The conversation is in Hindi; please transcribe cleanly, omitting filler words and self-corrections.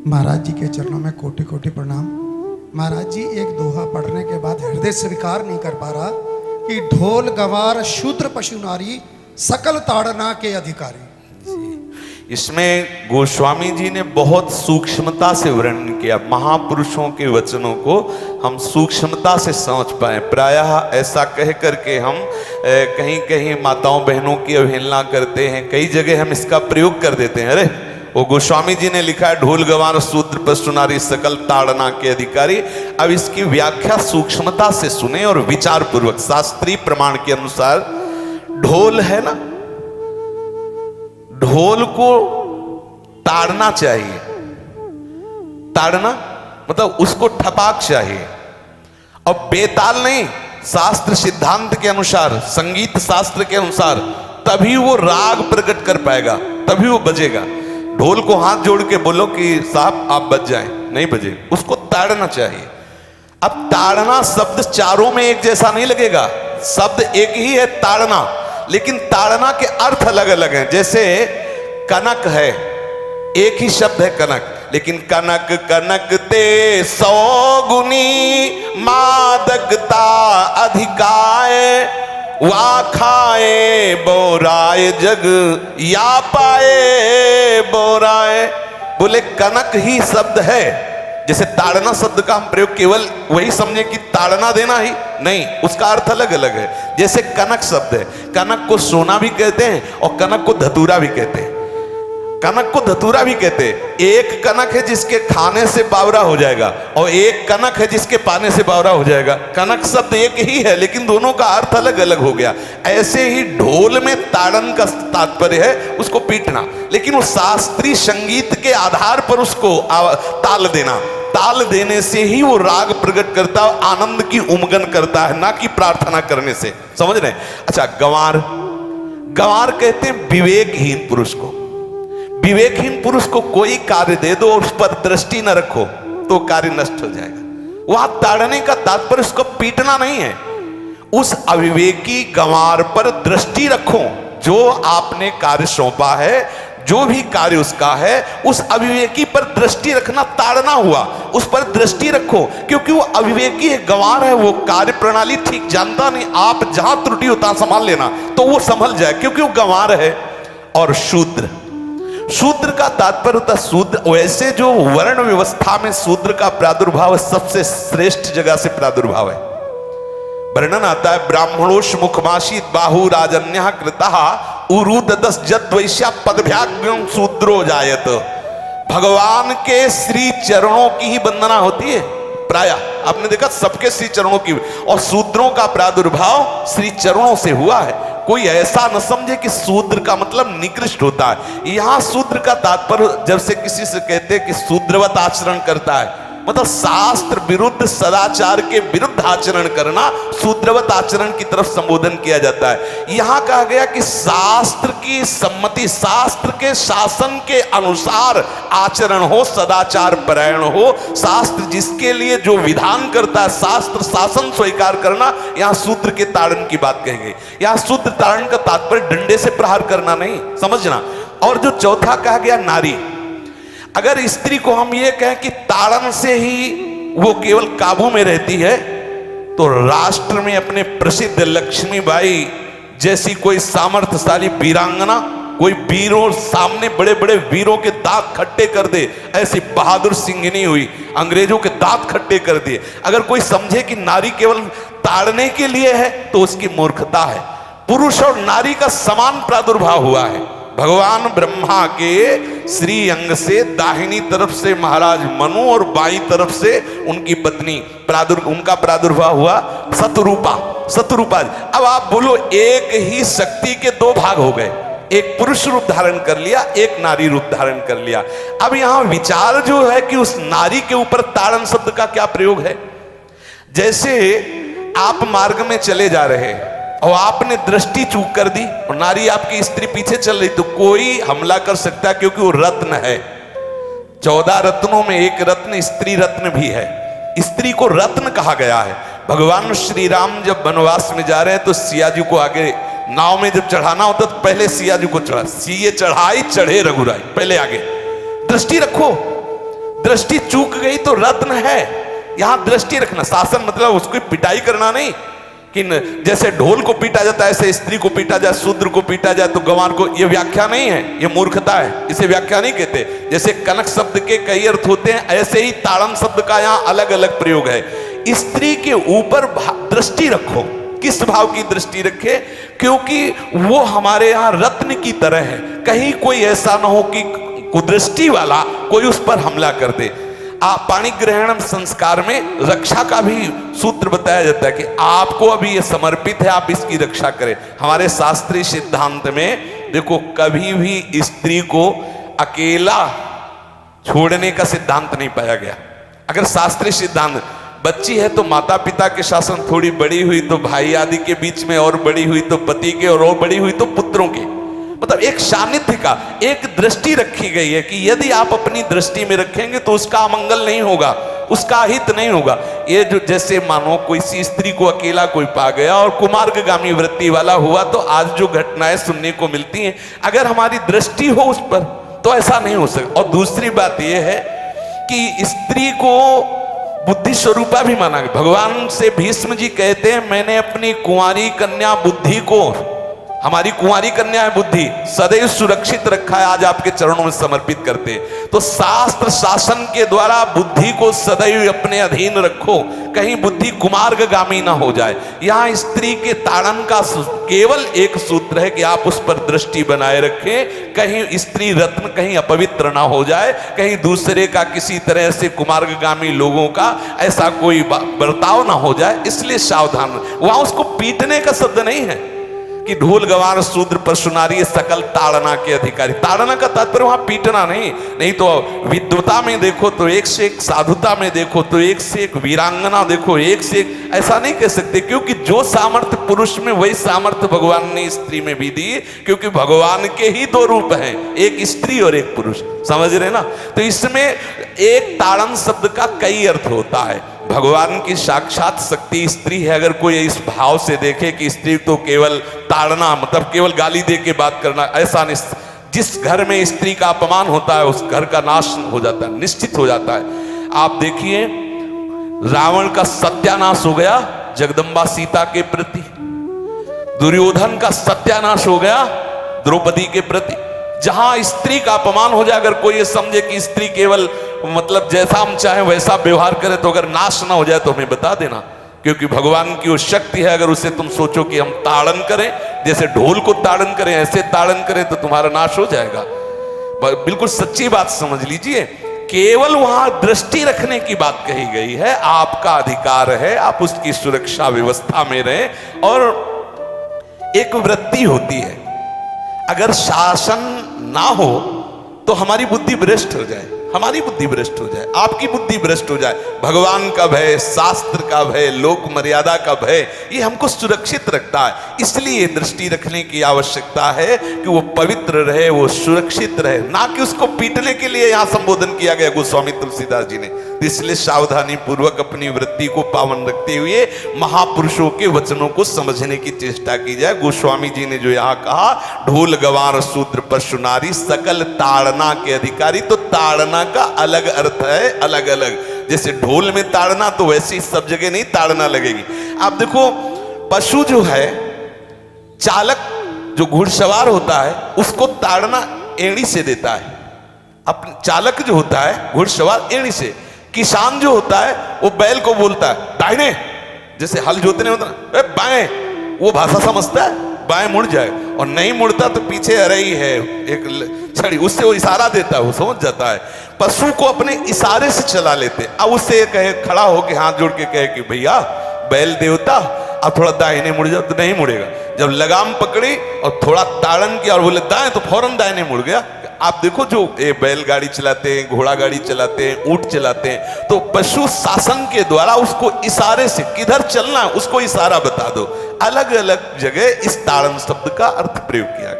महाराज जी के चरणों में कोटि कोटि प्रणाम। महाराज जी एक दोहा पढ़ने के बाद हृदय स्वीकार नहीं कर पा रहा कि ढोल गवार शूद्र पशु नारी सकल ताड़ना के अधिकारी। इसमें गोस्वामी जी ने बहुत सूक्ष्मता से वर्णन किया। महापुरुषों के वचनों को हम सूक्ष्मता से समझ पाए। प्रायः ऐसा कह करके हम कहीं कहीं माताओं बहनों की अवहेलना करते हैं, कई जगह हम इसका प्रयोग कर देते हैं। अरे वो गोस्वामी जी ने लिखा है ढोल गवार शूद्र पशु नारी सकल ताड़ना के अधिकारी। अब इसकी व्याख्या सूक्ष्मता से सुने और विचार पूर्वक। शास्त्रीय प्रमाण के अनुसार ढोल है ना, ढोल को ताड़ना चाहिए। ताड़ना मतलब उसको ठपाक चाहिए और बेताल नहीं। शास्त्र सिद्धांत के अनुसार, संगीत शास्त्र के अनुसार तभी वो राग प्रकट कर पाएगा, तभी वो बजेगा। ढोल को हाथ जोड़ के बोलो कि साहब आप बज जाएं, नहीं बजे, उसको ताड़ना चाहिए। अब ताड़ना शब्द चारों में एक जैसा नहीं लगेगा। शब्द एक ही है ताड़ना, लेकिन ताड़ना के अर्थ अलग अलग हैं। जैसे कनक है, एक ही शब्द है कनक, लेकिन कनक कनक ते 100 गुनी मादकता अधिकाए, वा खाए बोराए जग या पाए बोराए। बोले कनक ही शब्द है। जैसे ताड़ना शब्द का हम प्रयोग केवल वही समझे कि ताड़ना देना ही नहीं, उसका अर्थ अलग अलग है। जैसे कनक शब्द है, कनक को सोना भी कहते हैं और कनक को धतूरा भी कहते हैं। कनक को धतूरा भी कहते हैं। एक कनक है जिसके खाने से बावरा हो जाएगा और एक कनक है जिसके पाने से बावरा हो जाएगा। कनक शब्द एक ही है, लेकिन दोनों का अर्थ अलग अलग हो गया। ऐसे ही ढोल में ताड़न का तात्पर्य है उसको पीटना, लेकिन वो शास्त्रीय संगीत के आधार पर उसको ताल देना। ताल देने से ही वो राग प्रकट करता है, आनंद की उमगन करता है, ना कि प्रार्थना करने से। समझ रहे? अच्छा, गंवार, गंवार कहते हैं विवेकहीन पुरुष को। विवेकहीन पुरुष को कोई कार्य दे दो और उस पर दृष्टि न रखो तो कार्य नष्ट हो जाएगा। वहां ताड़ने का तात्पर्य उसको पीटना नहीं है। उस अविवेकी गंवार पर दृष्टि रखो। जो आपने कार्य सौंपा है, जो भी कार्य उसका है, उस अविवेकी पर दृष्टि रखना ताड़ना हुआ। उस पर दृष्टि रखो, क्योंकि वो अविवेकी है, गंवार है, वो कार्य प्रणाली ठीक जानता नहीं। आप जहां त्रुटि होता संभाल लेना तो वो संभल जाए, क्योंकि वो गंवार है। और शूद्र, शूद्र का तात्पर्य होता शूद्र। वैसे जो वर्ण व्यवस्था में शूद्र का प्रादुर्भाव सबसे श्रेष्ठ जगह से प्रादुर्भाव है। वर्णन आता है ब्राह्मणोश मुखमाशी बाहु राजन्य कृतः उरुददस जद वैश्या पदभ्याग्रम शूद्रो जायत। भगवान के श्री चरणों की ही वंदना होती है। प्रायः आपने देखा सबके श्री चरणों की, और शूद्रों का प्रादुर्भाव श्री चरणों से हुआ है। कोई ऐसा न समझे कि शूद्र का मतलब निकृष्ट होता है। यहां शूद्र का तात्पर्य जब से किसी से कहते हैं कि शूद्रवत आचरण करता है, मतलब शास्त्र विरुद्ध, सदाचार के विरुद्ध आचरण करना शूद्रवत आचरण की तरफ संबोधन किया जाता है। यहां कहा गया कि शास्त्र की सम्मति, शास्त्र के शासन के अनुसार आचरण हो, सदाचार परायण हो। शास्त्र जिसके लिए जो विधान करता है, शास्त्र शासन स्वीकार करना, यहां शूद्र के ताड़न की बात कही गई। यहां शूद्र ताड़न का तात्पर्य डंडे से प्रहार करना नहीं, समझना। और जो चौथा कहा गया नारी, अगर स्त्री को हम ये कहें कि ताड़न से ही वो केवल काबू में रहती है, तो राष्ट्र में अपने प्रसिद्ध लक्ष्मीबाई जैसी कोई सामर्थ्यशाली वीरांगना, कोई वीरों सामने बड़े बड़े वीरों के दांत खट्टे कर दे, ऐसी बहादुर सिंघनी हुई, अंग्रेजों के दांत खट्टे कर दिए। अगर कोई समझे कि नारी केवल ताड़ने के लिए है तो उसकी मूर्खता है। पुरुष और नारी का समान प्रादुर्भाव हुआ है। भगवान ब्रह्मा के श्री अंग से दाहिनी तरफ से महाराज मनु और बाईं तरफ से उनकी पत्नी उनका प्रादुर्भाव हुआ शतरूपा। शतरूपा, अब आप बोलो एक ही शक्ति के दो भाग हो गए, एक पुरुष रूप धारण कर लिया, एक नारी रूप धारण कर लिया। अब यहां विचार जो है कि उस नारी के ऊपर ताड़न शब्द का क्या प्रयोग है। जैसे आप मार्ग में चले जा रहे हैं और आपने दृष्टि चूक कर दी और नारी आपकी स्त्री पीछे चल रही, तो कोई हमला कर सकता है, क्योंकि वो रत्न है। 14 रत्नों में एक रत्न स्त्री रत्न भी है। स्त्री को रत्न कहा गया है। भगवान श्री राम जब वनवास में जा रहे हैं तो सिया जी को आगे नाव में जब चढ़ाना होता तो पहले सिया जी को चढ़ा, सीए चढ़ाई चढ़े रघुराई, पहले आगे। दृष्टि रखो, दृष्टि चूक गई तो रत्न है। यहां दृष्टि रखना, शासन मतलब उसकी पिटाई करना नहीं कि जैसे ढोल को पीटा जाता है ऐसे स्त्री को पीटा जाए, शूद्र को पीटा जाए तो गंवार को, ये व्याख्या नहीं है, ये मूर्खता है, इसे व्याख्या नहीं कहते। जैसे कनक शब्द के कई अर्थ होते हैं, ऐसे ही ताड़न शब्द का यहाँ अलग अलग प्रयोग है। स्त्री के ऊपर दृष्टि रखो। किस भाव की दृष्टि रखे? क्योंकि वो हमारे यहाँ रत्न की तरह है, कहीं कोई ऐसा ना हो कि कुदृष्टि वाला कोई उस पर हमला कर दे। पाणी ग्रहण संस्कार में रक्षा का भी सूत्र बताया जाता है कि आपको अभी ये समर्पित है, आप इसकी रक्षा करें। हमारे शास्त्रीय सिद्धांत में देखो, कभी भी स्त्री को अकेला छोड़ने का सिद्धांत नहीं पाया गया। अगर शास्त्रीय सिद्धांत, बच्ची है तो माता पिता के शासन, थोड़ी बड़ी हुई तो भाई आदि के बीच में, और बड़ी हुई तो पति के, और बड़ी हुई तो पुत्रों के, मतलब एक सानिध्य का एक दृष्टि रखी गई है कि यदि आप अपनी दृष्टि में रखेंगे तो उसका अमंगल नहीं होगा, उसका हित नहीं होगा। ये जो जैसे मानो कोई सी स्त्री को अकेला कोई पा गया और कुमार्गामी वृत्ति वाला हुआ, तो आज जो घटनाएं सुनने को मिलती हैं, अगर हमारी दृष्टि हो उस पर तो ऐसा नहीं हो सकता। और दूसरी बात यह है कि स्त्री को बुद्धि स्वरूपा भी माना गया। भगवान से भीष्म जी कहते हैं, मैंने अपनी कुंवारी कन्या बुद्धि को, हमारी कुंवारी कन्या है बुद्धि, सदैव सुरक्षित रखा है, आज आपके चरणों में समर्पित करते हैं। तो शास्त्र शासन के द्वारा बुद्धि को सदैव अपने अधीन रखो, कहीं बुद्धि कुमार्गामी ना हो जाए। यहाँ स्त्री के ताड़न का केवल एक सूत्र है कि आप उस पर दृष्टि बनाए रखें, कहीं स्त्री रत्न कहीं अपवित्र ना हो जाए, कहीं दूसरे का किसी तरह से कुमार्गामी लोगों का ऐसा कोई बर्ताव ना हो जाए, इसलिए सावधान। वहां उसको पीटने का शब्द नहीं है कि ढोल गवार शूद्र पशु नारी सकल ताड़ना के अधिकारी। ताड़ना का तात्पर्य वहां पीटना नहीं तो विद्वता में देखो तो एक से एक, साधुता में देखो तो एक से एक, वीरांगना देखो एक से एक, ऐसा नहीं कह सकते, क्योंकि जो सामर्थ्य पुरुष में वही सामर्थ्य भगवान ने स्त्री में भी दी, क्योंकि भगवान के ही दो रूप हैं, एक स्त्री और एक पुरुष, समझ रहे ना। तो इसमें एक ताड़न शब्द का कई अर्थ होता है। भगवान की साक्षात शक्ति स्त्री है। अगर कोई इस भाव से देखे कि स्त्री तो केवल ताड़ना मतलब केवल गाली दे के बात करना, ऐसा नहीं। जिस घर में स्त्री का अपमान होता है उस घर का नाश हो जाता है, निश्चित हो जाता है। आप देखिए, रावण का सत्यानाश हो गया जगदम्बा सीता के प्रति, दुर्योधन का सत्यानाश हो गया द्रौपदी के प्रति। जहां स्त्री का अपमान हो जाए, अगर कोई ये समझे कि स्त्री केवल मतलब जैसा हम चाहे वैसा व्यवहार करे, तो अगर नाश ना हो जाए तो हमें बता देना, क्योंकि भगवान की वो शक्ति है। अगर उसे तुम सोचो कि हम ताड़न करें, जैसे ढोल को ताड़न करें ऐसे ताड़न करें, तो तुम्हारा नाश हो जाएगा। बिल्कुल सच्ची बात समझ लीजिए। केवल वहां दृष्टि रखने की बात कही गई है, आपका अधिकार है, आप उसकी सुरक्षा व्यवस्था में रहें। और एक वृत्ति होती है, अगर शासन ना हो तो हमारी बुद्धि भ्रष्ट हो जाए, हमारी बुद्धि भ्रष्ट हो जाए, आपकी बुद्धि भ्रष्ट हो जाए। भगवान का भय, शास्त्र का भय, लोक मर्यादा का भय, ये हमको सुरक्षित रखता है। इसलिए दृष्टि रखने की आवश्यकता है कि वो पवित्र रहे, वो सुरक्षित रहे, ना कि उसको पीटने के लिए यहाँ संबोधन किया गया गोस्वामी तुलसीदास जी ने। इसलिए सावधानी पूर्वक अपनी वृत्ति को पावन रखते हुए महापुरुषों के वचनों को समझने की चेष्टा की जाए। गोस्वामी जी ने जो यहाँ कहा, ढोल गवार शूद्र पशु नारी सकल ताड़ना के अधिकारी, तो ताड़ना का अलग अर्थ है, अलग अलग। जैसे ढोल में ताड़ना, तो वैसे ही सब जगह नहीं ताड़ना लगेगी। आप देखो, पशु जो है, चालक जो घुड़सवार होता है उसको ताड़ना एड़ी से देता है। अपने चालक जो होता है घुड़सवार एड़ी से, किसान जो होता है वो बैल को बोलता है दाहिने, जैसे हल जोतने होता है बाएं, वो भाषा समझता है, बाएं मुड़ जाए, और नहीं मुड़ता तो पीछे अरई है एक छड़ी, उससे वो इशारा देता है, वो समझ जाता है। पशु को अपने इशारे से चला लेते। अब उससे कहे, खड़ा होकर हाथ जोड़ के कहे कि भैया बैल देवता अब थोड़ा दाहिने मुड़ जाओ, तो नहीं मुड़ेगा। जब लगाम पकड़ी और थोड़ा ताड़न किया और बोले दाएं, तो फौरन दाहिने मुड़ गया। आप देखो, जो बैलगाड़ी चलाते हैं, घोड़ा गाड़ी चलाते हैं, ऊंट चलाते हैं, तो पशु शासन के द्वारा उसको इशारे से किधर चलना है उसको इशारा बता दो। अलग अलग जगह इस ताड़न शब्द का अर्थ प्रयोग किया गया।